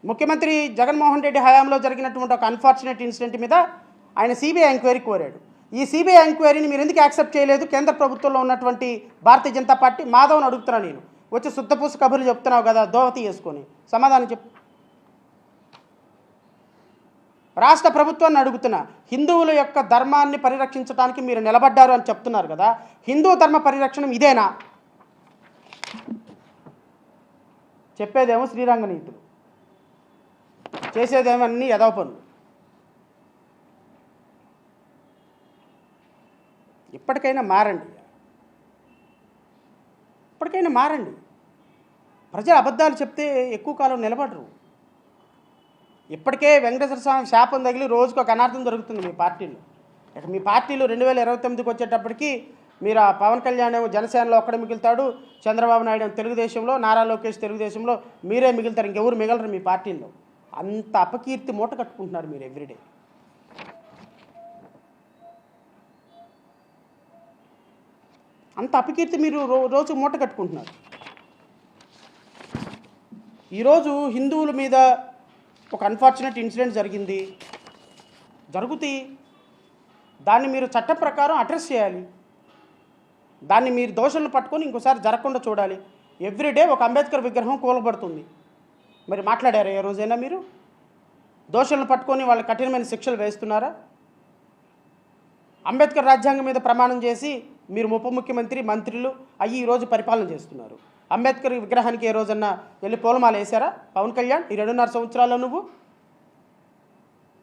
ముఖ్యమంత్రి జగన్మోహన్ రెడ్డి హయాంలో జరిగినటువంటి ఒక అన్ఫార్చునేట్ ఇన్సిడెంట్ మీద ఆయన సిబిఐ ఎంక్వైరీ కోరాడు. ఈ సిబిఐ ఎంక్వైరీని మీరు ఎందుకు యాక్సెప్ట్ చేయలేదు? కేంద్ర ప్రభుత్వంలో ఉన్నటువంటి భారతీయ జనతా పార్టీ మాధవ్ని అడుగుతున్నాను నేను. వచ్చి శుద్ధపూస కబుర్లు చెప్తున్నావు కదా దోవతి వేసుకొని, సమాధానం చెప్పు. రాష్ట్ర ప్రభుత్వాన్ని అడుగుతున్నా, హిందువుల యొక్క ధర్మాన్ని పరిరక్షించడానికి మీరు నిలబడ్డారు అని చెప్తున్నారు కదా, హిందూ ధర్మ పరిరక్షణ ఇదేనా? చెప్పేదేమో శ్రీరంగ నీతులు, చేసేదేమో అన్నీ యదవ పనులు. ఇప్పటికైనా మారండి, ఇప్పటికైనా మారండి. ప్రజలు అబద్ధాలు చెప్తే ఎక్కువ కాలం నిలబడరు. ఇప్పటికే వెంకటేశ్వర స్వామి శాపం తగిలి రోజుకు ఒక అనార్థం జరుగుతుంది మీ పార్టీలో. ఇక మీ పార్టీలు 2029కి వచ్చేటప్పటికి మీరు ఆ పవన్ కళ్యాణ్ ఏమో జనసేనలో ఒక్కడ మిగులుతాడు, చంద్రబాబు నాయుడు తెలుగుదేశంలో, నారా లోకేష్ తెలుగుదేశంలో, మీరే మిగులుతారు, ఇంకెవరు మిగలరు మీ పార్టీల్లో. అంత అపకీర్తి మూట కట్టుకుంటున్నారు మీరు ఎవ్రీడే. అంత అపకీర్తి మీరు రోజు మూట కట్టుకుంటున్నారు. ఈరోజు హిందువుల మీద ఒక అన్ఫార్చునేట్ ఇన్సిడెంట్ జరుగుతుంది, దాన్ని మీరు చట్ట ప్రకారం అడ్రస్ చేయాలి. దాన్ని మీరు దోషులను పట్టుకొని ఇంకోసారి జరగకుండా చూడాలి. ఎవ్రీడే ఒక అంబేద్కర్ విగ్రహం కూలబడుతుంది. మరి మాట్లాడారా ఏ రోజైనా మీరు? దోషులను పట్టుకొని వాళ్ళకి కఠినమైన శిక్షలు వేస్తున్నారా? అంబేద్కర్ రాజ్యాంగం మీద ప్రమాణం చేసి మీరు ఉప ముఖ్యమంత్రి, మంత్రులు అయ్యి ఈరోజు పరిపాలన చేస్తున్నారు. అంబేద్కర్ విగ్రహానికి ఏ రోజన్నా వెళ్ళి పూలమాల వేశారా పవన్ కళ్యాణ్? ఈ 2.5 సంవత్సరాల్లో నువ్వు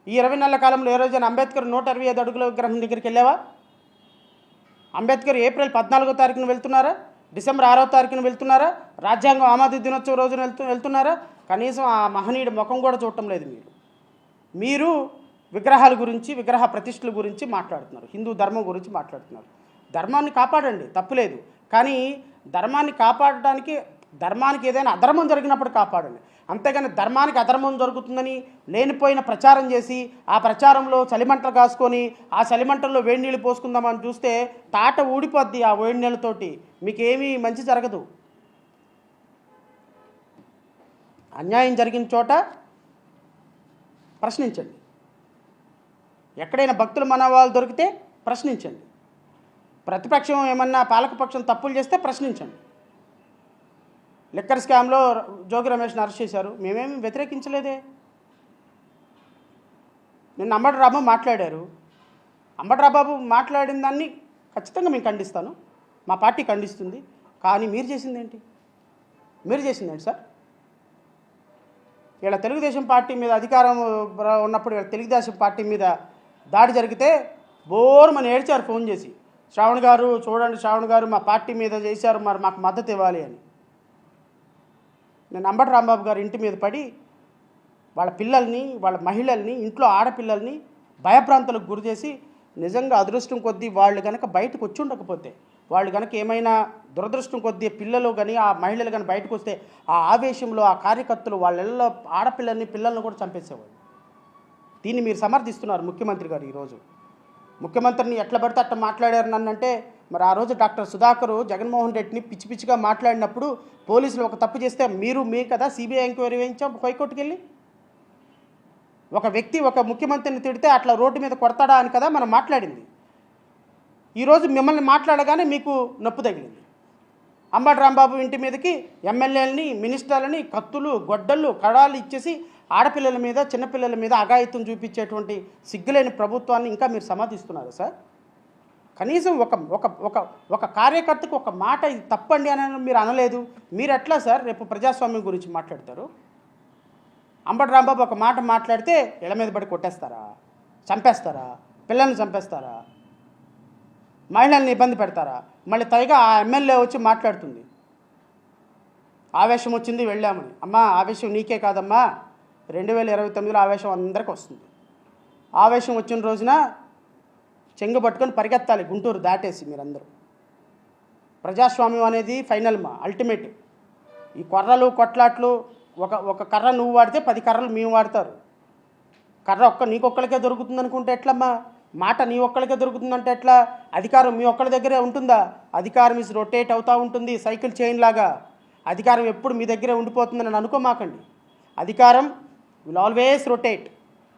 ఈ 20 నెలల కాలంలో ఏ రోజైనా అంబేద్కర్ 125 అడుగుల విగ్రహం దగ్గరికి వెళ్ళావా? అంబేద్కర్ ఏప్రిల్ 14వ తారీఖున వెళ్తున్నారా? డిసెంబర్ 6వ తారీఖున వెళ్తున్నారా? రాజ్యాంగం ఆమోద దినోత్సవ రోజున వెళ్తున్నారా? కనీసం ఆ మహనీయుడి ముఖం కూడా చూడటం లేదు మీరు. విగ్రహాల గురించి, విగ్రహ ప్రతిష్టల గురించి మాట్లాడుతున్నారు, హిందూ ధర్మం గురించి మాట్లాడుతున్నారు. ధర్మాన్ని కాపాడండి, తప్పులేదు. కానీ ధర్మాన్ని కాపాడడానికి ధర్మానికి ఏదైనా అధర్మం జరిగినప్పుడు కాపాడండి. అంతేగాని ధర్మానికి అధర్మం జరుగుతుందని లేనిపోయిన ప్రచారం చేసి ఆ ప్రచారంలో చలిమంటలు కాసుకొని ఆ చలిమంటల్లో వేడి నీళ్ళు పోసుకుందామని చూస్తే తాట ఊడిపోద్ది. ఆ వేడి నీళ్ళతోటి మీకేమీ మంచి జరగదు. అన్యాయం జరిగిన చోట ప్రశ్నించండి. ఎక్కడైనా భక్తుల మనోభావాలు దొరికితే ప్రశ్నించండి. ప్రతిపక్షం ఏమన్నా పాలకపక్షం తప్పులు చేస్తే ప్రశ్నించండి. లిక్కర్ స్కామ్లో జోగి రమేష్ని అరెస్ట్ చేశారు, మేమేమి వ్యతిరేకించలేదే. నిన్న అంబటి రాంబాబు మాట్లాడారు. అంబటి రాంబాబు మాట్లాడిన దాన్ని ఖచ్చితంగా మేము ఖండిస్తాను, మా పార్టీ ఖండిస్తుంది. కానీ మీరు చేసిందేంటి? సార్? వీళ్ళ తెలుగుదేశం పార్టీ మీద అధికారం ఉన్నప్పుడు వీళ్ళ తెలుగుదేశం పార్టీ మీద దాడి జరిగితే బోర్మని ఏడ్చారు ఫోన్ చేసి, శ్రావణ్ గారు చూడండి, శ్రావణ్ గారు మా పార్టీ మీద చేశారు, మరి మాకు మద్దతు ఇవ్వాలి అని. నేను అంబటి రాంబాబు గారు ఇంటి మీద పడి వాళ్ళ పిల్లల్ని, వాళ్ళ మహిళల్ని, ఇంట్లో ఆడపిల్లల్ని భయభ్రాంతులకు గురి చేసి, నిజంగా అదృష్టం కొద్దీ వాళ్ళు కనుక బయటకు వచ్చి ఉండకపోతే, వాళ్ళు కనుక ఏమైనా దురదృష్టం కొద్దీ పిల్లలు కానీ ఆ మహిళలు కానీ బయటకు వస్తే ఆ ఆవేశంలో ఆ కార్యకర్తలు వాళ్ళ ఆడపిల్లల్ని, పిల్లల్ని కూడా చంపేసేవాళ్ళు. దీన్ని మీరు సమర్థిస్తున్నారు ముఖ్యమంత్రి గారు. ఈరోజు ముఖ్యమంత్రిని ఎట్లా పడితే అట్లా మాట్లాడారు నన్నంటే, మరి ఆ రోజు డాక్టర్ సుధాకర్ జగన్మోహన్ రెడ్డిని పిచ్చి పిచ్చిగా మాట్లాడినప్పుడు పోలీసులు ఒక తప్పు చేస్తే మీ కదా సిబిఐ ఎంక్వైరీ వేయించాం హైకోర్టుకి వెళ్ళి. ఒక వ్యక్తి ఒక ముఖ్యమంత్రిని తిడితే అట్లా రోడ్డు మీద కొడతాడా అని కదా మనం మాట్లాడింది. ఈరోజు మిమ్మల్ని మాట్లాడగానే మీకు నొప్పి తగిలింది. అంబటి రాంబాబు ఇంటి మీదకి ఎమ్మెల్యేలని, మినిస్టర్లని కత్తులు, గొడ్డళ్ళు, కడాలు ఇచ్చేసి ఆడపిల్లల మీద, చిన్నపిల్లల మీద అఘాయిత్యం చూపించేటువంటి సిగ్గులేని ప్రభుత్వాన్ని ఇంకా మీరు సమర్థిస్తున్నారు సార్. కనీసం ఒక కార్యకర్తకు ఒక మాట ఇది తప్పండి అని మీరు అనలేదు. మీరు ఎట్లా సార్ రేపు ప్రజాస్వామ్యం గురించి మాట్లాడతారు? అంబటి రాంబాబు ఒక మాట మాట్లాడితే ఇళ్ళ మీద పడి కొట్టేస్తారా, చంపేస్తారా, పిల్లల్ని చంపేస్తారా, మహిళల్ని ఇబ్బంది పెడతారా? మళ్ళీ పైగా ఆ ఎమ్మెల్యే వచ్చి మాట్లాడుతుంది, ఆవేశం వచ్చింది వెళ్ళామని. అమ్మా, ఆవేశం నీకే కాదమ్మా, 2029లో ఆవేశం అందరికీ వస్తుంది. ఆవేశం వచ్చిన రోజున చెంగు పట్టుకొని పరిగెత్తాలి గుంటూరు దాటేసి మీరందరూ. ప్రజాస్వామ్యం అనేది ఫైనల్ అల్టిమేట్. ఈ కొర్రలు కొట్లాట్లు, ఒక కర్ర నువ్వు వాడితే 10 కర్రలు మేము వాడతారు. కర్ర నీకొక్కడికే దొరుకుతుంది అనుకుంటే ఎట్లమ్మా? మాట నీ ఒక్కడికే దొరుకుతుందంటే ఎట్లా? అధికారం మీ ఒక్కడి దగ్గరే ఉంటుందా? అధికారం ఇస్ రొటేట్ అవుతూ ఉంటుంది సైకిల్ చైన్ లాగా. అధికారం ఎప్పుడు మీ దగ్గరే ఉండిపోతుందని అనుకోమాకండి. అధికారం విల్ ఆల్వేస్ రొటేట్.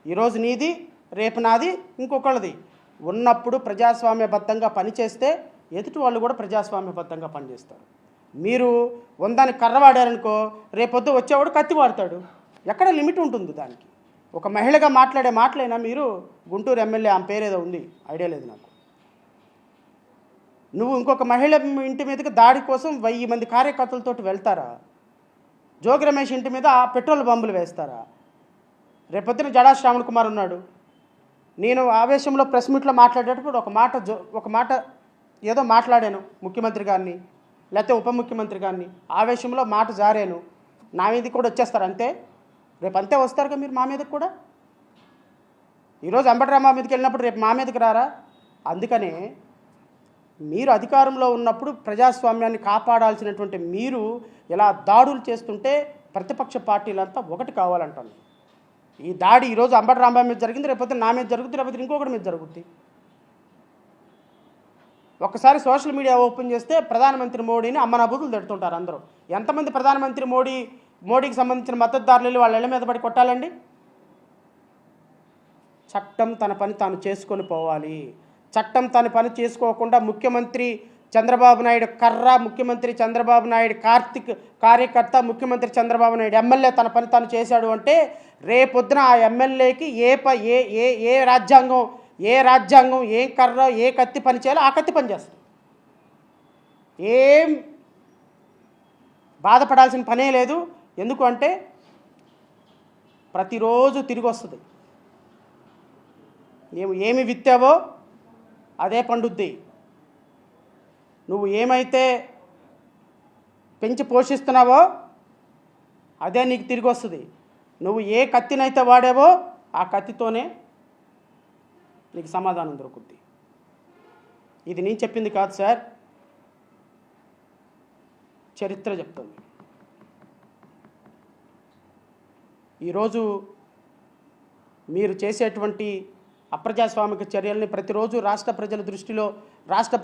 ఈరోజు నీది, రేపు నాది, ఇంకొకళ్ళది. ఉన్నప్పుడు ప్రజాస్వామ్యబద్ధంగా పనిచేస్తే ఎదుటి వాళ్ళు కూడా ప్రజాస్వామ్యబద్ధంగా పనిచేస్తారు. మీరు వందాన్ని కర్ర వాడారనుకో, రేపొద్దు వచ్చేవాడు కత్తి వాడతాడు. ఎక్కడ లిమిట్ ఉంటుంది దానికి. ఒక మహిళగా మాట్లాడే మాటలైనా మీరు, గుంటూరు ఎమ్మెల్యే ఆమె పేరేదో ఉంది, ఐడియా లేదు నాకు, నువ్వు ఇంకొక మహిళ ఇంటి మీదకి దాడి కోసం 1000 మంది కార్యకర్తలతో వెళ్తారా? జోగి రమేష్ ఇంటి మీద పెట్రోల్ బాంబులు వేస్తారా? రేపొద్దున జడా శ్రావణ్ కుమార్ ఉన్నాడు. నేను ఆవేశంలో ప్రెస్ మీట్లో మాట్లాడేటప్పుడు ఒక మాట ఏదో మాట్లాడాను ముఖ్యమంత్రి గారిని, లేకపోతే ఉప ముఖ్యమంత్రి గారిని. ఆవేశంలో మాట జారాను, నా మీదకి కూడా వచ్చేస్తారు అంతే. రేపు అంతే వస్తారుగా మీరు మా మీదకి కూడా. ఈరోజు అంబటరామా మీదకి వెళ్ళినప్పుడు రేపు మా మీదకి రారా? అందుకనే మీరు అధికారంలో ఉన్నప్పుడు ప్రజాస్వామ్యాన్ని కాపాడాల్సినటువంటి మీరు ఇలా దాడులు చేస్తుంటే ప్రతిపక్ష పార్టీలంతా ఒకటి కావాలంటాను. ఈ దాడి ఈరోజు అంబటరామా మీద జరిగింది, రేపొద్దు నా మీద జరుగుతుంది, రేపొద్దు ఇంకొకటి మీద జరుగుద్ది. ఒక్కసారి సోషల్ మీడియా ఓపెన్ చేస్తే ప్రధానమంత్రి మోడీని అమ్మనాబూతులు తిడుతుంటారు అందరూ. ఎంతమంది ప్రధానమంత్రి మోడీకి సంబంధించిన మద్దతుదారులు వాళ్ళ ఇళ్ల మీద పడి కొట్టాలండి? చట్టం తన పని తాను చేసుకొని పోవాలి. చట్టం తన పని చేసుకోకుండా ముఖ్యమంత్రి చంద్రబాబు నాయుడు కర్ర, ముఖ్యమంత్రి చంద్రబాబు నాయుడు కార్తిక్ కార్యకర్త, ముఖ్యమంత్రి చంద్రబాబు నాయుడు ఎమ్మెల్యే తన పని తాను చేశాడు అంటే రేపొద్దున ఆ ఎమ్మెల్యేకి ఏ రాజ్యాంగం ఏం కర్ర ఏ కత్తి పని చేయాలో ఆ కత్తి పని చేస్తుంది. ఏం బాధపడాల్సిన పనే లేదు. ఎందుకు అంటే ప్రతిరోజు తిరిగి వస్తుంది. ఏమి విత్తావో అదే పండుద్ది. నువ్వు ఏమైతే పెంచి పోషిస్తున్నావో అదే నీకు తిరిగి వస్తుంది. నువ్వు ఏ కత్తినైతే వాడావో ఆ కత్తితోనే నీకు సమాధానం దొరుకుద్ది. ఇది నేను చెప్పింది కాదు సార్, చరిత్ర చెప్తుంది. ఈరోజు మీరు చేసేటువంటి అప్రజాస్వామిక చర్యల్ని ప్రతిరోజు రాష్ట్ర ప్రజల దృష్టిలో రాష్ట్ర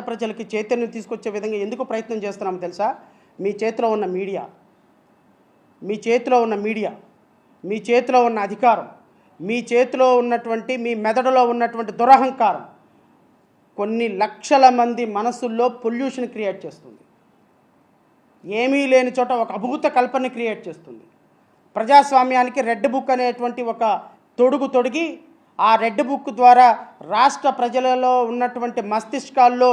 ప్రజలకి చైతన్యం తీసుకొచ్చే విధంగా ఎందుకు ప్రయత్నం చేస్తున్నామో తెలుసా? మీ చేతిలో ఉన్న మీడియా, మీ చేతిలో ఉన్న అధికారం, మీ చేతిలో ఉన్నటువంటి మీ మెదడులో ఉన్నటువంటి దురహంకారం కొన్ని లక్షల మంది మనసుల్లో పొల్యూషన్ క్రియేట్ చేస్తుంది. ఏమీ లేని చోట ఒక అభూత కల్పన క్రియేట్ చేస్తుంది. ప్రజాస్వామ్యానికి రెడ్ బుక్ అనేటువంటి ఒక తొడిగి ఆ రెడ్ బుక్ ద్వారా రాష్ట్ర ప్రజలలో ఉన్నటువంటి మస్తిష్కాల్లో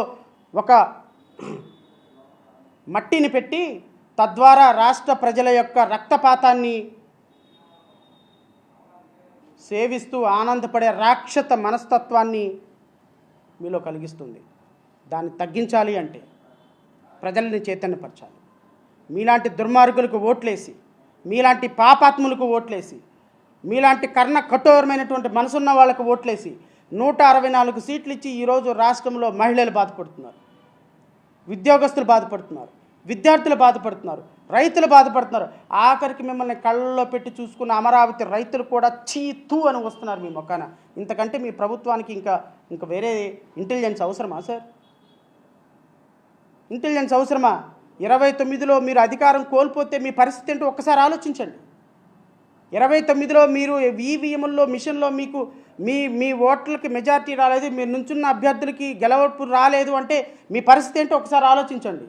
ఒక మట్టిని పెట్టి తద్వారా రాష్ట్ర ప్రజల యొక్క రక్తపాతాన్ని సేవిస్తూ ఆనందపడే రాక్షస మనస్తత్వాన్ని మీలో కలిగిస్తుంది. దాన్ని తగ్గించాలి అంటే ప్రజల్ని చైతన్యపరచాలి. మీలాంటి దుర్మార్గులకు ఓట్లేసి, మీలాంటి పాపాత్ములకు ఓట్లేసి, మీలాంటి కర్ణ కఠోరమైనటువంటి మనసున్న వాళ్ళకు ఓట్లేసి 164 సీట్లు ఇచ్చి ఈరోజు రాష్ట్రంలో మహిళలు బాధపడుతున్నారు, ఉద్యోగస్తులు బాధపడుతున్నారు, విద్యార్థులు బాధపడుతున్నారు, రైతులు బాధపడుతున్నారు. ఆఖరికి మిమ్మల్ని కళ్ళల్లో పెట్టి చూసుకున్న అమరావతి రైతులు కూడా చీతూ అని వస్తున్నారు మీ మొక్కన. ఇంతకంటే మీ ప్రభుత్వానికి ఇంకా వేరే ఇంటెలిజెన్స్ అవసరమా సార్? ఇంటెలిజెన్స్ అవసరమా? 29లో మీరు అధికారం కోల్పోతే మీ పరిస్థితి ఏంటో ఒక్కసారి ఆలోచించండి. 29లో మీరు ఈవీఎంల్లో మిషన్లో మీకు మీ ఓట్లకి మెజారిటీ రాలేదు, మీరు నుంచున్న అభ్యర్థులకి గెలవపు రాలేదు అంటే మీ పరిస్థితి ఏంటో ఒకసారి ఆలోచించండి.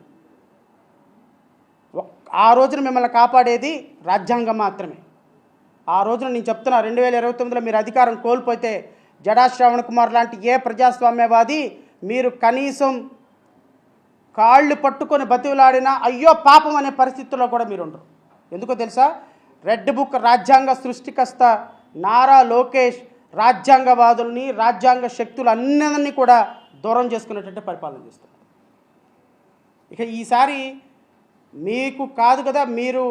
ఆ రోజున మిమ్మల్ని కాపాడేది రాజ్యాంగం మాత్రమే. ఆ రోజున నేను చెప్తున్నా, 2029లో మీరు అధికారం కోల్పోతే జడా శ్రావణ్ కుమార్ లాంటి ఏ ప్రజాస్వామ్యవాది మీరు కనీసం కాళ్ళు పట్టుకొని బతిలాడినా అయ్యో పాపం అనే పరిస్థితుల్లో కూడా మీరు ఉండరు. ఎందుకో తెలుసా? రెడ్ బుక్ రాజ్యాంగ సృష్టికర్త నారా లోకేష్ రాజ్యాంగవాదుల్ని, రాజ్యాంగ శక్తులు అన్నింటినీ కూడా దూరం చేసుకునేటట్టు పరిపాలన చేస్తారు. ఇక ఈసారి మీకు కాదు కదా, మీరు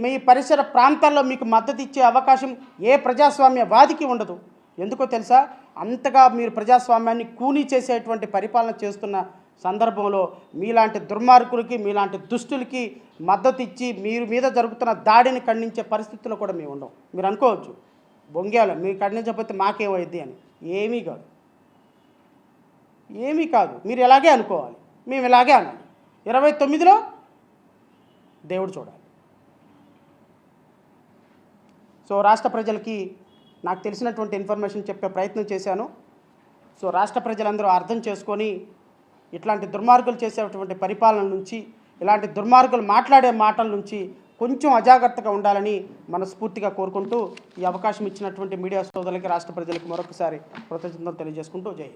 మీ పరిసర ప్రాంతాల్లో మీకు మద్దతు ఇచ్చే అవకాశం ఏ ప్రజాస్వామ్యవాదికి ఉండదు. ఎందుకో తెలుసా? అంతగా మీరు ప్రజాస్వామ్యాన్ని కూనీ చేసేటువంటి పరిపాలన చేస్తున్న సందర్భంలో మీలాంటి దుర్మార్గులకి, మీలాంటి దుష్టులకి మద్దతు ఇచ్చి మీరు మీద జరుగుతున్న దాడిని ఖండించే పరిస్థితుల్లో కూడా మేము ఉండం. మీరు అనుకోవచ్చు బొంగ్యాలు మీరు ఖండించకపోతే మాకేమైద్ది అని. ఏమీ కాదు. మీరు ఇలాగే అనుకోవాలి, మేము ఇలాగే అనాలి. 29లో దేవుడు చూడాలి. సో రాష్ట్ర ప్రజలకి నాకు తెలిసినటువంటి ఇన్ఫర్మేషన్ చెప్పే ప్రయత్నం చేశాను. సో రాష్ట్ర ప్రజలందరూ అర్థం చేసుకొని ఇట్లాంటి దుర్మార్గులు చేసేటువంటి పరిపాలన నుంచి, ఇలాంటి దుర్మార్గులు మాట్లాడే మాటల నుంచి కొంచెం అజాగ్రత్తగా ఉండాలని మనస్ఫూర్తిగా కోరుకుంటూ ఈ అవకాశం ఇచ్చినటువంటి మీడియా సోదరులకి, రాష్ట్ర ప్రజలకి మరొకసారి కృతజ్ఞతలు తెలియజేసుకుంటూ జై హింద్.